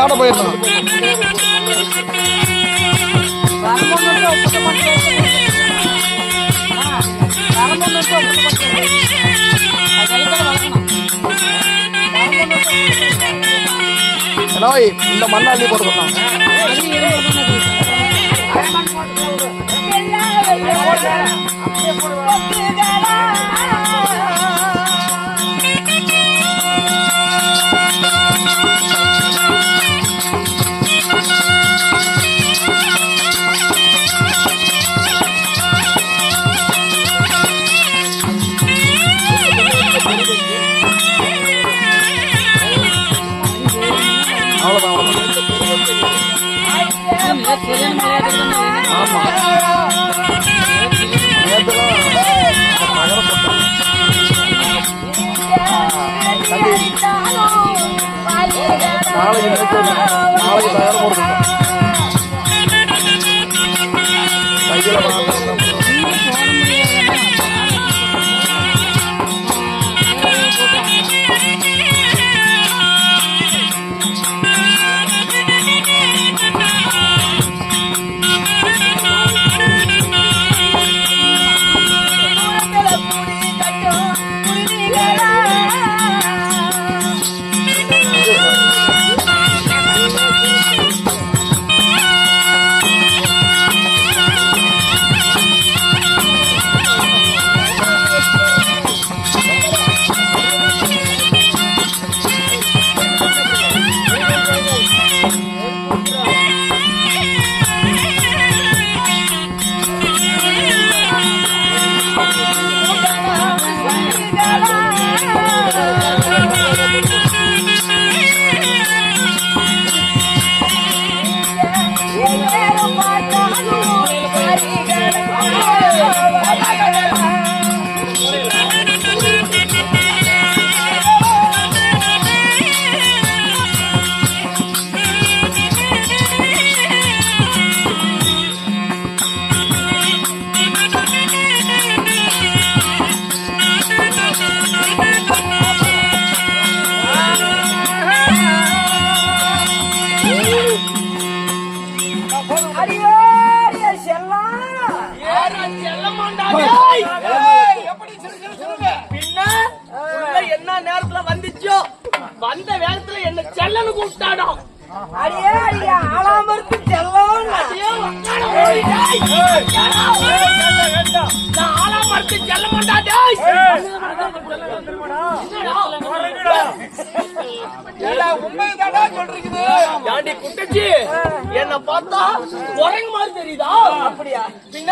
சாப்பிட போயிருந்தோம். இந்த மண்ணாள்ளி போட்டு கொடுத்தாங்க. நாளைக்கு தயாரம் போடுறோம். என்ன நேரத்துல வந்துச்சோ வந்த வேகத்துல என்ன செல்லன்னு கூப்பிட்டாடோ. அடியே அடியா ஆலாமருக்கு செல்லம். நான் ஆலாமருக்கு செல்ல மாட்டாடே. உண்மைதாடா சொல்றீங்க. ஏண்டி குட்டச்சி என்ன பார்த்தா குரங்கு மாதிரி தெரியுதா? அப்படியா? பின்ன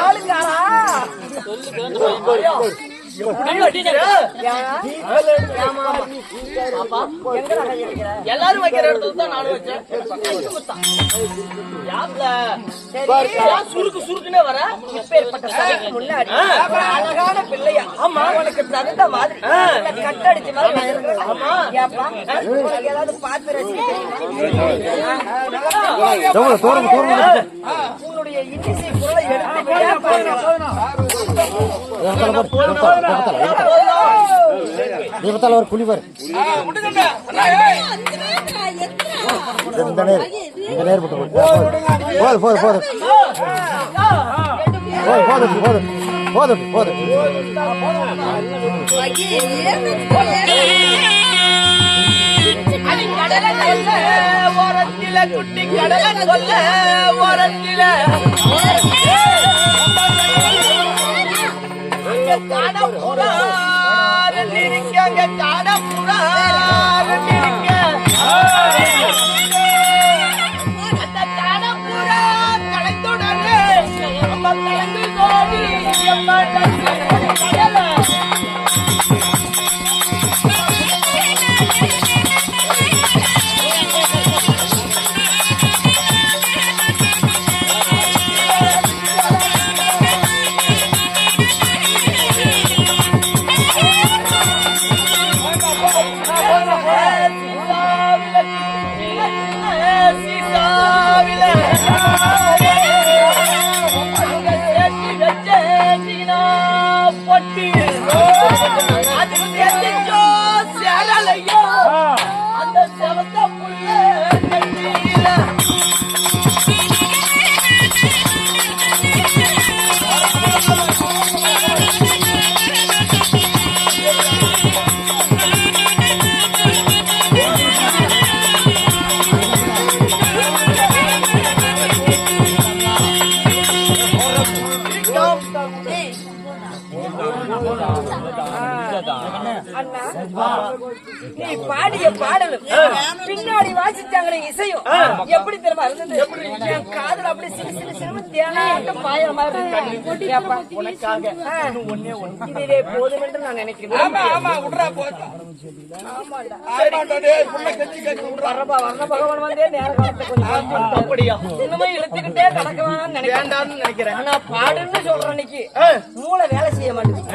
ஆளுக்காரா எல்லாரும் வைக்கிற இடத்துல தான் நானும் வச்சேன். சுருக்கு சுருக்குன்னே வர முன்னாடி அழகான பிள்ளையா? ஆமா, உனக்கு தகுந்த மாதிரி கட்டடிச்ச மாதிரி. ஆமா, ஏதாவது பார்த்து உங்களுடைய இன்னிசை குரலை எடுத்து ஒரு குளிவர் நேர் போட்டு போதும் போதும் போதும் போதும் போதும் போதும் போதும். ஓரத்தில குட்டி கடலை சொல்ல ஓரத்தில காடப்புறா இருக்க காடப்புறா இருக்க அந்த காடப்புறா கலைத்துடனே நம்ம கலந்து கோடி அண்ணா, நீ பாடிய பாடலும் பின்னாடி வாசிச்சாங்களே இசையும் எப்படி தெரியுமா இருந்தது? என் காதுல அப்படியே சிறு சிறு சிறு தேனாட்டம் பாயிற மாதிரி இருக்கு. ஏப்பா, உனக்காக இதுவே போதும் என்று நான் நினைக்கிறேன். வர்ண பகவான் வந்தே நேர காலத்தை கொஞ்சம் அப்படியா? இன்னுமே இழுத்துக்கிட்டே கடக்கலாம்னு நினைக்கிறேன். ஆனா பாடுன்னு சொல்ற அன்னைக்கு மூளை வேலை செய்ய மாட்டேங்குது.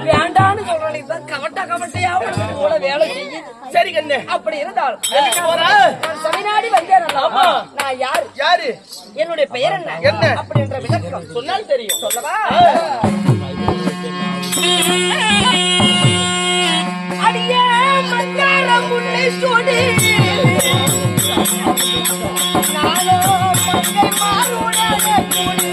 வேண்டான்னு சொல்ற அன்னைக்கு தான் கவட்டையா மூளை வேலை செய்யுது. சரி கண்ணே, அப்படி இருந்தால் நான் தமிழ்நாடு வந்தேன். நான் யாரு? என்னுடைய பெயர் என்ன அப்படின்ற விளக்கம் சொன்னால் தெரியும். சொல்லவா? அடியே மந்தாரம் முன்னே சூடி நானோ மங்கை மாறுடனே கூடி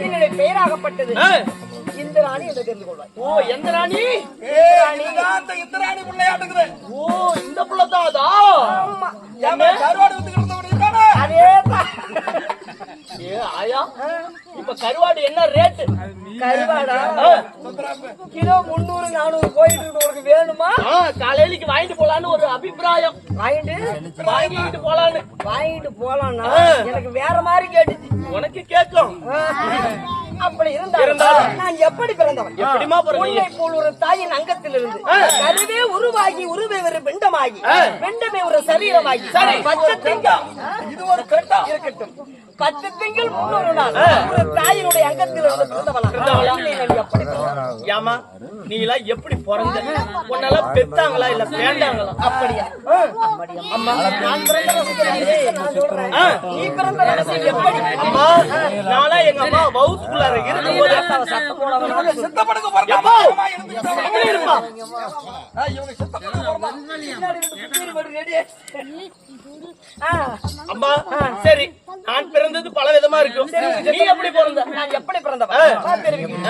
என்னுடைய பெயராகப்பட்டது இந்திராணி என்று தெரிந்து கொள்வாய். ஓ, எந்த ராணி? இந்திராணி பிள்ளையாட்டுக்குது. ஓ, இந்த புள்ளதான் அதா? கருவாடு வித்துக்கிட்டு அதேதான். ஏ ஆயா, இப்ப கருவாடு என்ன ரேட்டு? கருவாடா கிலோ 300-400 போயிட்டு இருக்கு. உனக்கு வேணுமா? காலையிலக்கு வாங்கிட்டு போலான்னு ஒரு அபிப்பிராயம். வாங்கிட்டு போலான்னா எனக்கு வேற மாதிரி கேட்டுச்சு. உனக்கு கேட்கும். அப்படி இருந்தாலும் நான் எப்படி பிறந்தவன்? எப்படிமா பிறந்தீங்க? போல் ஒரு தாயின் அங்கத்திலிருந்து கருவே உருவாகி உருவே ஒரு பிண்டமாகி பிண்டமே ஒரு சரீரமாகி 10 திங்கள் இது ஒரு கட்டம் இருக்கட்டும். 10 திங்கள் 300 நாள் ஒரு தாயினுடைய அங்கத்திலிருந்து பிறந்தவனா? எப்படி ஏமா நீ எல்லாம் எப்படி பிறந்த? உன்னெல்லாம் பெத்தாங்களா இல்ல வேண்டாங்களா? அப்படியா? அம்மா, நான் பிறந்த நான் சொல்றேன். நீ பிறந்த எப்படி? அம்மா, நானா எங்க அம்மா வவுத்துக்குள்ளார இருக்கும்போது சத்தம் போடாம சித்தப்படுங்க இருப்பா. அம்மா சரி, நான் பிறந்தது பல விதமா இருக்கும். நீ எப்படி பிறந்த? நான் எப்படி பிறந்தவன் தெரிவிக்கிறேன்.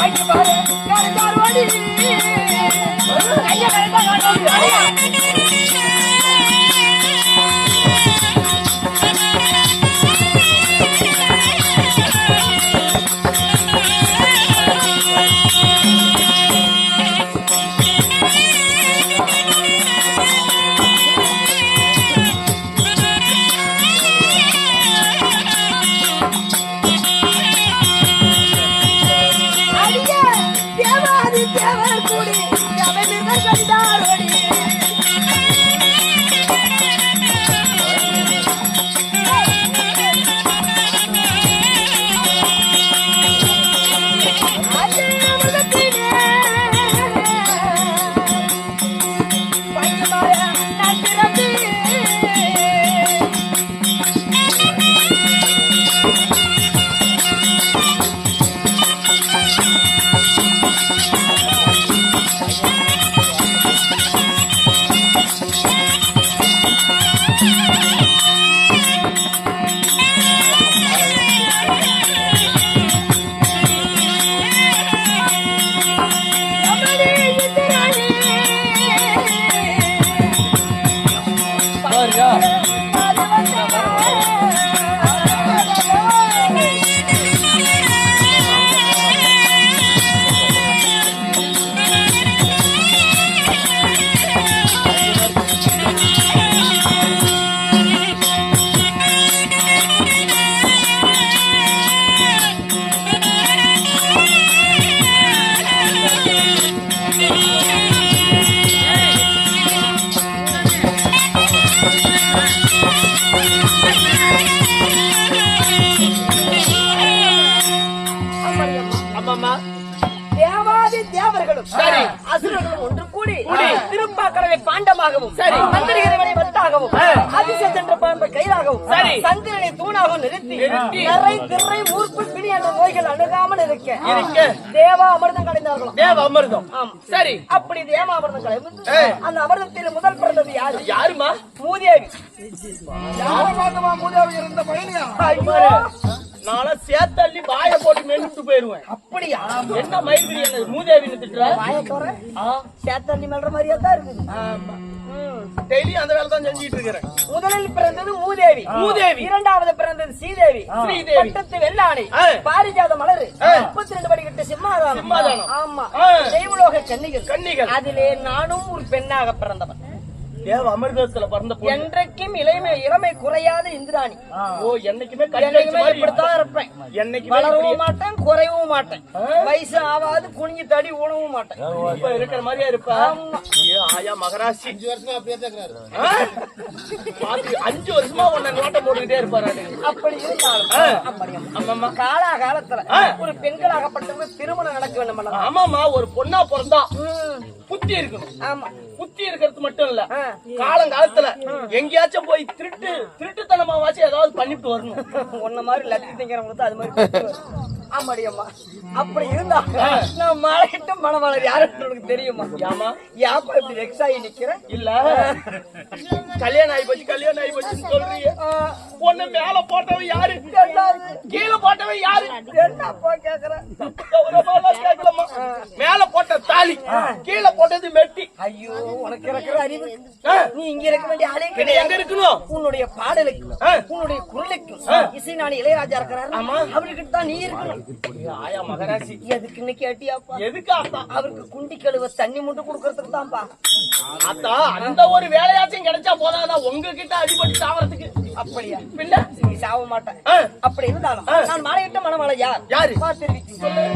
பாய்க்கு பாரு கரைந்தார் ஓடி கைய கரைந்தா காட்டோடி தேவர்களும் அசுரர்களும் ஒன்று கூடி திருப்பாக்கடவை பாண்டமாகவும் மந்திரிகரவனை வத்தாகவும் அதிசய சென்ற பாம்பை கையிலாகவும் சந்திரனை தூணாகவும் நிறுத்தி நிறை திரை மூர்ப்பு பிணி என்ற நோய்கள் அணுகாமல் இருக்க தேவா அமிர்தம் கலைந்தார்களாம். தேவ அமிர்தம். சரி, அப்படி தேவா அமிர்தம் கலைந்து அந்த அமிர்தத்தில் முதல் பிறந்தது யாரு? யாருமா? மூதேவி. மூதேவி இருந்த பையனியா? நாள சேத்தள்ளி வாய போட்டு மென்னுட்டு போயிருவேன். அப்படியா? என்ன மயில்கிரி என்ன மூதேவின்னு திட்டுற? வாய தோற சேத்தள்ளி மெல்ற மாதிரியா தான் இருக்குது. டெய்லி அந்த வேலை தான் செஞ்சிட்டு இருக்கிறேன். முதலில் பிறந்தது மூதேவி. இரண்டாவது பிறந்தது ஸ்ரீதேவி. பட்டத்து வெள்ளாணை, பாரிஜாத மலர், 32 படிக்கட்டு சிம்மாதானம். ஆமா, தெய்வலோக கன்னிகள். அதிலே நானும் ஒரு பெண்ணாக பிறந்தவன். தேவ அமிர்தத்துல பிறந்த என்றைக்கும் இளமை குறையாத இந்திராணி. ஓ, என்னைக்குமே இப்படித்தான் இருப்பேன். என்னைக்கு வளரவும் மாட்டேன், குறையவும் மாட்டேன், வயசு ஆவாது, குனிஞ்சு தடி ஊனவும் மாட்டேன். இப்ப இருக்கிற மாதிரியா இருப்பா? ஆயா மகராசி 5 வருஷமா அப்படியே இருக்கிறாரு. 5 வருஷமா உன்னை நோட்டம் போட்டுக்கிட்டே இருப்பாரு. அப்படி இருந்தாலும் காலாகாலத்துல ஒரு பெண்களாகப்பட்டவங்க திருமணம் நடக்க வேண்டும். ஆமாமா, ஒரு பொண்ணா பிறந்தா புத்தி இருக்கணும். ஆமா, புத்தி இருக்கிறது மட்டும் இல்ல, காலங்காலத்துல எங்கேயாச்சும் போய் திருட்டுத்தனமாவாச்சும் ஏதாவது பண்ணிட்டு வரணும். உன்ன மாதிரி லட்சி திங்கிறவங்களுக்கு அது மாதிரி. ஆமாடியம்மா, அப்படி இருந்தா நான் மழையிட்ட மனவாளர் யாருன்னு உனக்கு தெரியுமா? ஏமா யாப்பா இப்படி வெக்ஸ் ஆகி நிக்கிறேன்? இல்ல, கல்யாணம் ஆகி போச்சுன்னு சொல்றீங்க. பொண்ணு மேல போட்டவன் யாரு? கீழே போட்டவன் யாரு? என்னப்பா கேக்குறேன்? கேட்கலாமா? மேல போட்ட தாலி, கீழே போட்டது மெட்டி. ஐயோ, உனக்கு இருக்கிற அறிவு நீ இங்க இருக்க வேண்டிய ஆளே கிடையாது. எங்க இருக்கணும்? உன்னுடைய பாடலுக்கு, உன்னுடைய குரலுக்கு இசைஞானி இளையராஜா இருக்கிறாரு, அவர்கிட்ட தான் நீ இருக்கணும். ஆயா மகராசி, எதுக்குன்னு கேட்டியாப்பா? எதுக்கு ஆத்தா? அவருக்கு குண்டி கழுவ தண்ணி முண்டு குடுக்கறதுக்கு தான்ப்பா. ஆத்தா, அந்த ஒரு வேலையாச்சும் கிடைச்சா போதாதான் உங்ககிட்ட அடிபட்டு சாவறதுக்கு. அப்படியா? பின்ன நீ சாவ மாட்டேன். அப்படி இருந்தாலும் நான் மாலையிட்ட மனவாள யாரு? பார்த்து சொல்லு.